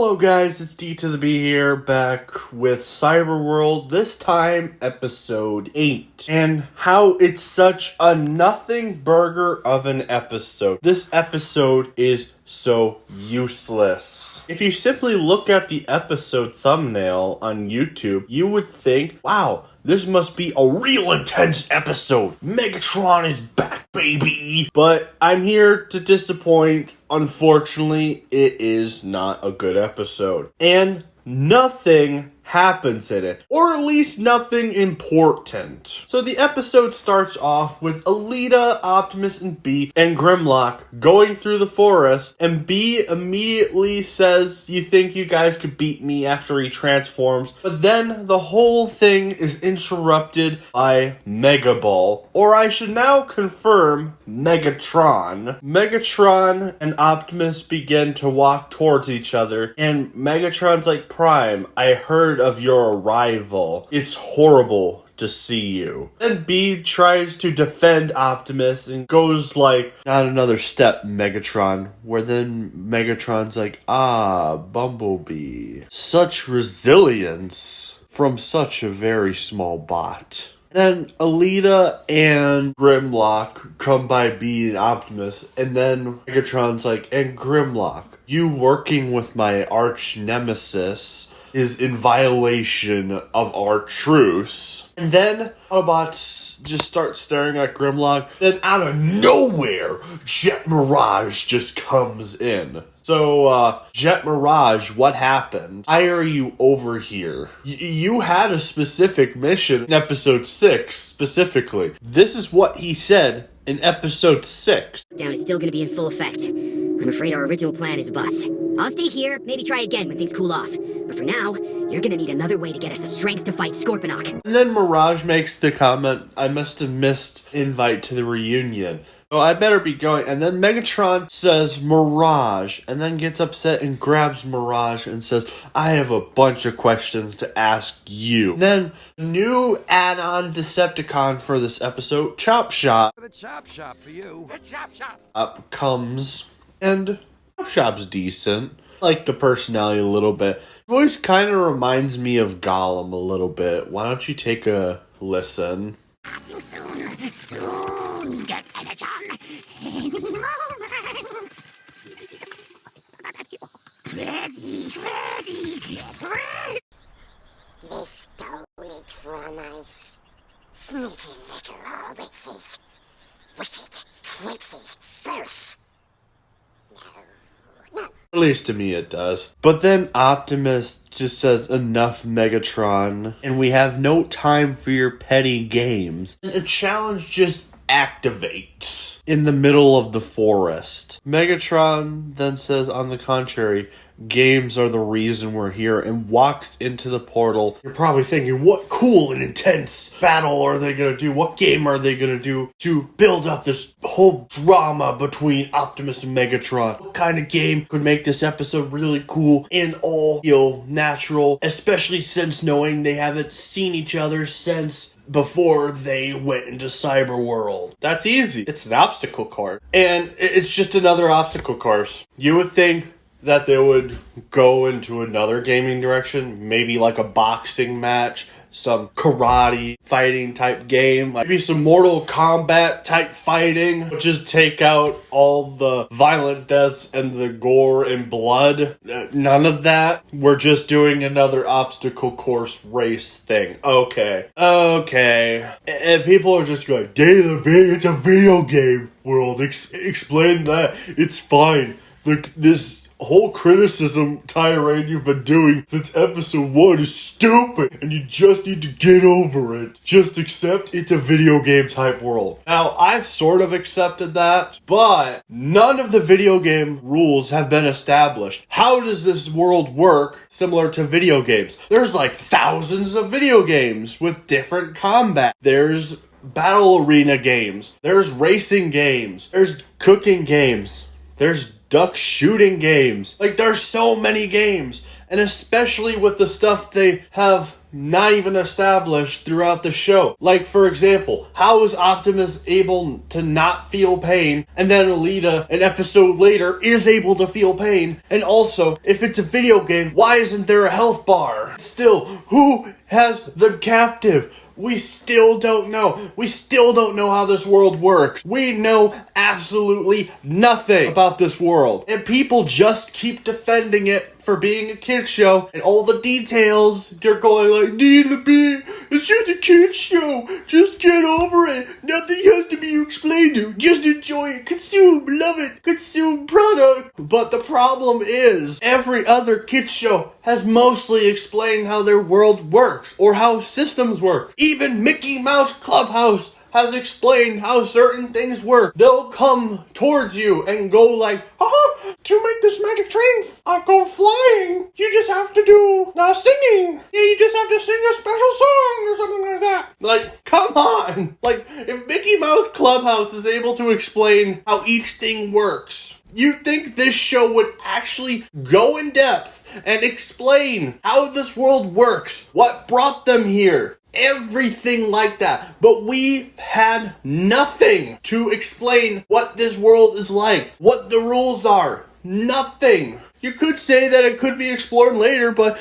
Hello guys, it's D to the B here, back with Cyberworld, this time episode 8. And how it's such a nothing burger of an episode. This episode is so useless. If you simply look at the episode thumbnail on YouTube, you would think, wow, this must be a real intense episode. Megatron is back, baby. But I'm here to disappoint. Unfortunately, it is not a good episode. And nothing happens in it. Or at least nothing important. So the episode starts off with Alita, Optimus, and B and Grimlock going through the forest, and B immediately says, you think you guys could beat me after he transforms, but then the whole thing is interrupted by Mega Ball, or I should now confirm Megatron. Megatron and Optimus begin to walk towards each other, and Megatron's like, Prime, I heard of your arrival. It's horrible to see you. Then B tries to defend Optimus and goes like, not another step, Megatron. Where then Megatron's like, Bumblebee. Such resilience from such a very small bot. Then Alita and Grimlock come by B and Optimus, and then Megatron's like, and Grimlock, you working with my arch nemesis is in violation of our truce. And then Autobots just start staring at Grimlock. Then out of nowhere, Jet Mirage just comes in. So, Jet Mirage, what happened? Why are you over here? You had a specific mission in episode 6, specifically. This is what he said in episode 6. Down is still gonna be in full effect. I'm afraid our original plan is a bust. I'll stay here, maybe try again when things cool off. But for now, you're gonna need another way to get us the strength to fight Scorponok. And then Mirage makes the comment, I must have missed invite to the reunion. Oh, I better be going. And then Megatron says Mirage, and then gets upset and grabs Mirage and says, I have a bunch of questions to ask you. And then, new add-on Decepticon for this episode, Chop Shop. The Chop Shop for you. The Chop Shop. Up comes, and Chop Shop's decent. Like the personality a little bit. Voice kind of reminds me of Gollum a little bit. Why don't you take a listen? Soon get Energon. Any moment. Ready, get ready. They stole it from us. Sneaky little hobbitses. Wicked, tricksy, false. No. At least to me it does. But then Optimus just says, enough Megatron, and we have no time for your petty games. And a challenge just activates in the middle of the forest. Megatron then says, on the contrary, games are the reason we're here, and walks into the portal. You're probably thinking, what cool and intense battle are they gonna do? What game are they gonna do to build up this whole drama between Optimus and Megatron? What kind of game could make this episode really cool and all feel natural, especially since knowing they haven't seen each other since before they went into Cyberworld? That's easy. It's an obstacle course. And it's just another obstacle course. You would think that they would go into another gaming direction, maybe like a boxing match, some karate fighting type game, like maybe some Mortal Kombat type fighting, but just take out all the violent deaths and the gore and blood. None of that. We're just doing another obstacle course race thing. Okay. And people are just going, it's a video game world. Explain that. It's fine. This whole criticism tirade you've been doing since episode 1 is stupid, and you just need to get over it. Just accept it's a video game type world. Now, I've sort of accepted that, but none of the video game rules have been established. How does this world work similar to video games? There's like thousands of video games with different combat. There's battle arena games. There's racing games. There's cooking games. There's duck shooting games. Like, there's so many games. And especially with the stuff they have not even established throughout the show. Like, for example, how is Optimus able to not feel pain, and then Alita, an episode later, is able to feel pain? And also, if it's a video game, why isn't there a health bar? Still, who has them captive? We still don't know. We still don't know how this world works. We know absolutely nothing about this world. And people just keep defending it for being a kid's show. And all the details, they're going like, it's just a kid's show. Just get over it. Nothing has to be explained to. Just enjoy it. Consume. Love it. Consume product. But the problem is, every other kid's show has mostly explained how their world works or how systems work. Even Mickey Mouse Clubhouse has explained how certain things work. They'll come towards you and go like, to make this magic train go flying, you just have to do singing. Yeah, you just have to sing a special song or something like that. Like, come on. Like, if Mickey Mouse Clubhouse is able to explain how each thing works, you think this show would actually go in depth and explain how this world works, what brought them here, everything like that. But we had nothing to explain what this world is like, what the rules are. Nothing. You could say that it could be explored later, but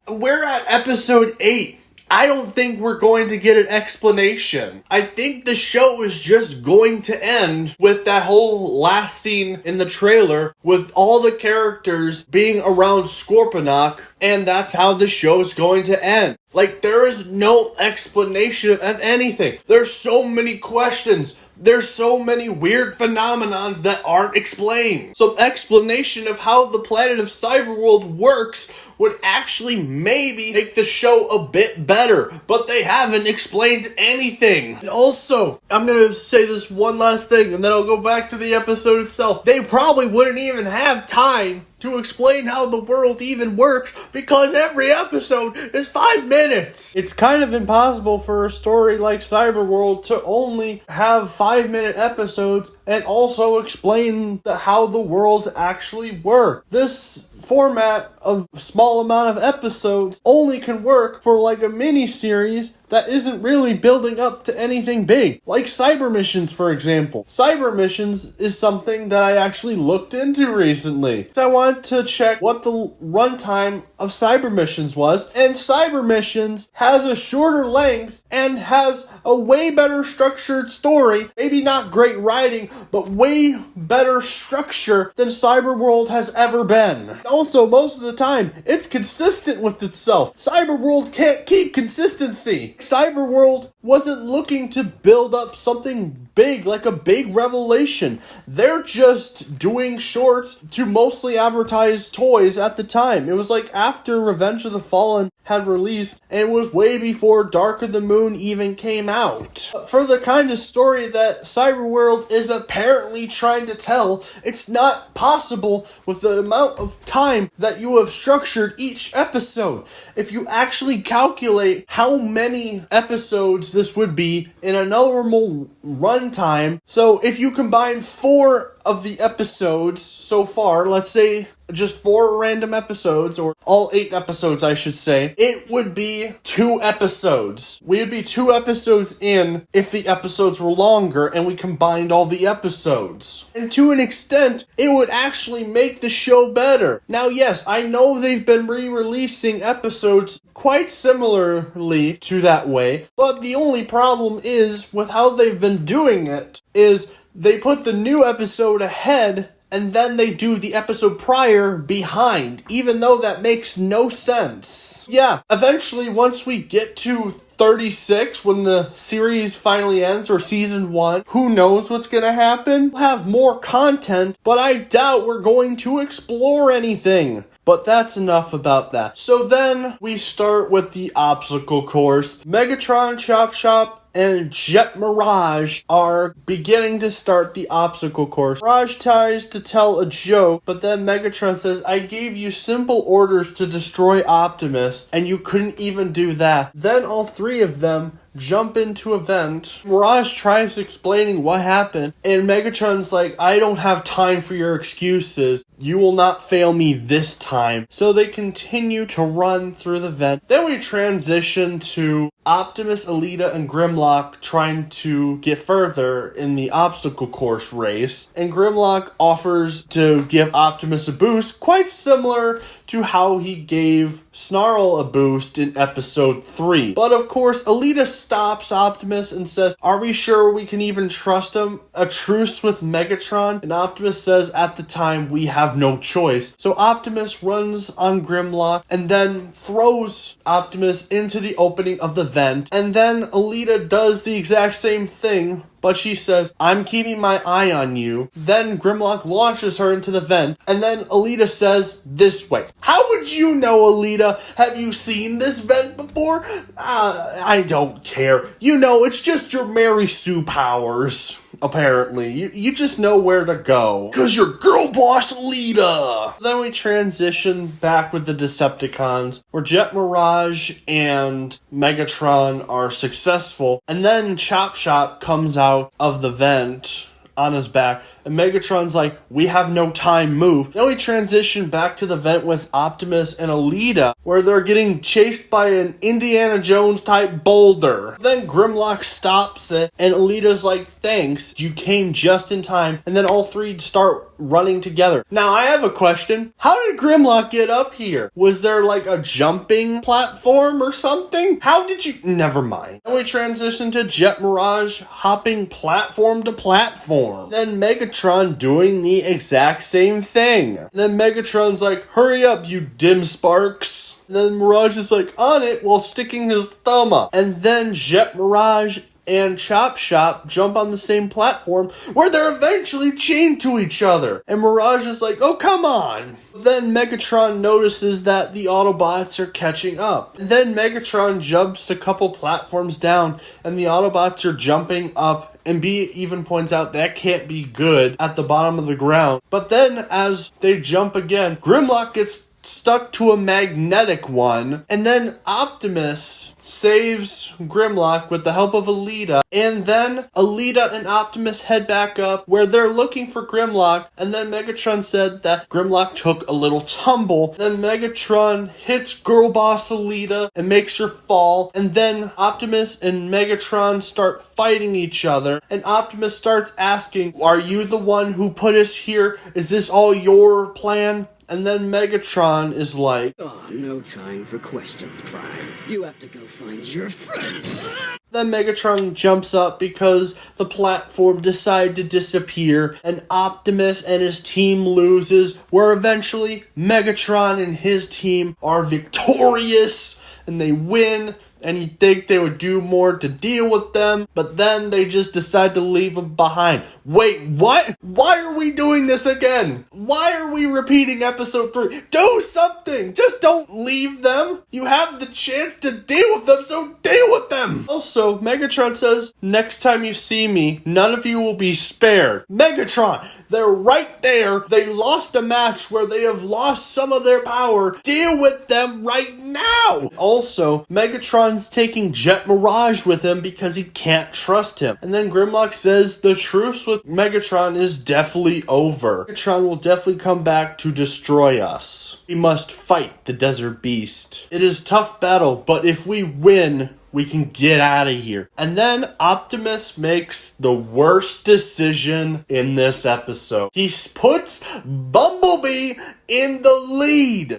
we're at episode 8. I don't think we're going to get an explanation. I think the show is just going to end with that whole last scene in the trailer with all the characters being around Scorponok, and that's how the show's going to end. Like, there is no explanation of anything. There's so many questions. There's so many weird phenomenons that aren't explained. Some explanation of how the planet of Cyberworld works would actually maybe make the show a bit better, but they haven't explained anything. And also, I'm gonna say this one last thing, and then I'll go back to the episode itself. They probably wouldn't even have time to explain how the world even works, because every episode is 5 minutes. It's kind of impossible for a story like Cyberworld to only have 5-minute episodes and also explain how the worlds actually work. This format of small amount of episodes only can work for like a mini series that isn't really building up to anything big. Like Cyber Missions, for example. Cyber Missions is something that I actually looked into recently. So I wanted to check what the runtime of Cyber Missions was, and Cyber Missions has a shorter length and has a way better structured story. Maybe not great writing, but way better structure than Cyberworld has ever been. Also, most of the time, it's consistent with itself. Cyberworld can't keep consistency. Cyberworld wasn't looking to build up something big, like a big revelation. They're just doing shorts to mostly advertise toys at the time. It was like after Revenge of the Fallen had released, and it was way before Dark of the Moon even came out. For the kind of story that Cyberworld is apparently trying to tell, it's not possible with the amount of time that you have structured each episode. If you actually calculate how many episodes this would be in a normal runtime, so if you combine 4 of the episodes so far, let's say just 4 random episodes, or all 8 episodes I should say, it would be 2 episodes. We would be 2 episodes in if the episodes were longer and we combined all the episodes. And to an extent, it would actually make the show better. Now yes, I know they've been re-releasing episodes quite similarly to that way, but the only problem is with how they've been doing it is they put the new episode ahead and then they do the episode prior behind, even though that makes no sense. Yeah, eventually once we get to 36, when the series finally ends, or season 1, who knows what's gonna happen? We'll have more content, but I doubt we're going to explore anything. But that's enough about that. So then we start with the obstacle course. Megatron, Chop Chop, and Jet Mirage are beginning to start the obstacle course. Mirage tries to tell a joke, but then Megatron says, I gave you simple orders to destroy Optimus, and you couldn't even do that. Then all 3 of them jump into a vent. Mirage tries explaining what happened, and Megatron's like, I don't have time for your excuses. You will not fail me this time. So they continue to run through the vent. Then we transition to Optimus, Alita, and Grimlock trying to get further in the obstacle course race. And Grimlock offers to give Optimus a boost, quite similar to how he gave Snarl a boost in episode 3. But of course, Alita stops Optimus and says, are we sure we can even trust him? A truce with Megatron? And Optimus says, at the time, we have no choice. So Optimus runs on Grimlock and then throws Optimus into the opening of the vent. And then Alita does the exact same thing, but she says, I'm keeping my eye on you. Then Grimlock launches her into the vent, and then Alita says, this way. How would you know, Alita? Have you seen this vent before? I don't care. You know, it's just your Mary Sue powers. Apparently. You just know where to go. Cause you're girl boss Alita! Then we transition back with the Decepticons, where Jet Mirage and Megatron are successful, and then Chop Chop comes out of the vent on his back, and Megatron's like, we have no time, move. Then we transition back to the vent with Optimus and Alita, where they're getting chased by an Indiana Jones type boulder. Then Grimlock stops it, and Alita's like, thanks, you came just in time. And then all three start running together. Now I have a question. How did Grimlock get up here? Was there like a jumping platform or something? How did you... Never mind. Then we transition to Jet Mirage hopping platform to platform. Then Megatron doing the exact same thing. Then Megatron's like, hurry up, you dim sparks. And then Mirage is like, on it, while sticking his thumb up. And then Jet Mirage and Chop Chop jump on the same platform, where they're eventually chained to each other. And Mirage is like, oh, come on. Then Megatron notices that the Autobots are catching up. And then Megatron jumps a couple platforms down, and the Autobots are jumping up. And B even points out that can't be good at the bottom of the ground. But then as they jump again, Grimlock gets stuck to a magnetic one, and then Optimus saves Grimlock with the help of Alita, and then Alita and Optimus head back up where they're looking for Grimlock, and then Megatron said that Grimlock took a little tumble. Then Megatron hits Girl Boss Alita and makes her fall, and then Optimus and Megatron start fighting each other, and Optimus starts asking, are you the one who put us here? Is this all your plan? And then Megatron is like, oh, no time for questions, Prime. You have to go find your friends. Then Megatron jumps up because the platform decided to disappear, and Optimus and his team loses, where eventually Megatron and his team are victorious, and they win. And you'd think they would do more to deal with them, but then they just decide to leave them behind. Wait, what? Why are we doing this again? Why are we repeating episode 3? Do something! Just don't leave them! You have the chance to deal with them, so deal with them! Also, Megatron says, next time you see me, none of you will be spared. Megatron, they're right there. They lost a match where they have lost some of their power. Deal with them right now! Also, Megatron's taking Jet Mirage with him because he can't trust him. And then Grimlock says the truce with Megatron is definitely over. Megatron will definitely come back to destroy us. We must fight the Desert Beast. It is a tough battle, but if we win, we can get out of here. And then Optimus makes the worst decision in this episode. He puts Bumblebee in the lead.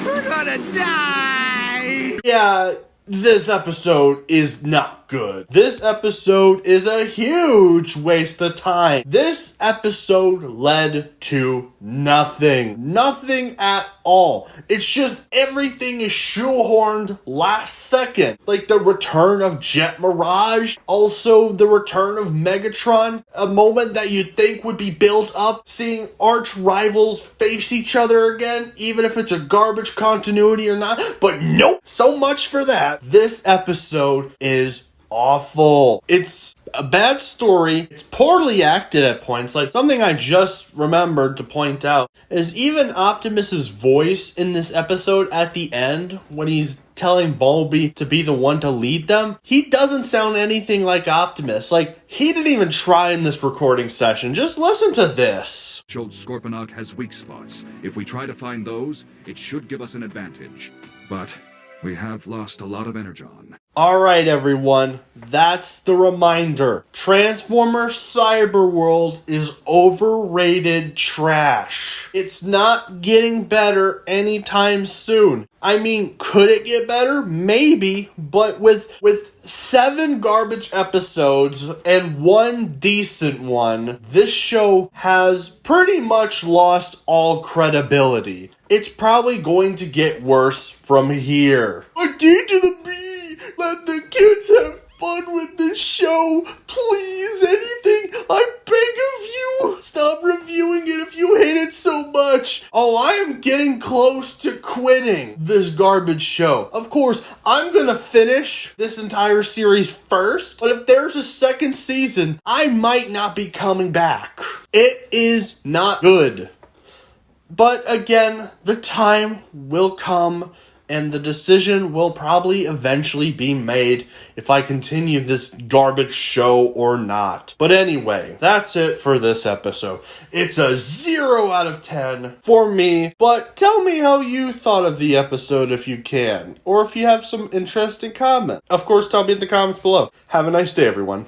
We're gonna die! Yeah, this episode is not good. This episode is a huge waste of time. This episode led to nothing. Nothing at all. It's just everything is shoehorned last second. Like the return of Jet Mirage, also the return of Megatron, a moment that you'd think would be built up, seeing arch rivals face each other again, even if it's a garbage continuity or not. But nope, so much for that. This episode is awful. It's a bad story. It's poorly acted at points. Like, something I just remembered to point out is even Optimus's voice in this episode at the end, when he's telling Bumblebee to be the one to lead them, he doesn't sound anything like Optimus. Like, he didn't even try in this recording session. Just listen to this. Showed Scorponok has weak spots. If we try to find those, it should give us an advantage. But we have lost a lot of Energon. Alright everyone, that's the reminder. Transformer Cyberworld is overrated trash. It's not getting better anytime soon. I mean, could it get better? Maybe, but with 7 garbage episodes and 1 decent one, this show has pretty much lost all credibility. It's probably going to get worse from here. I need to be. Let the kids have fun with this show. Please, anything. I beg of you. Stop reviewing it if you hate it so much. Oh, I am getting close to quitting this garbage show. Of course, I'm gonna finish this entire series first, but if there's a second season, I might not be coming back. It is not good. But again, the time will come and the decision will probably eventually be made if I continue this garbage show or not. But anyway, that's it for this episode. It's a 0 out of 10 for me, but tell me how you thought of the episode if you can, or if you have some interesting comment. Of course, tell me in the comments below. Have a nice day, everyone.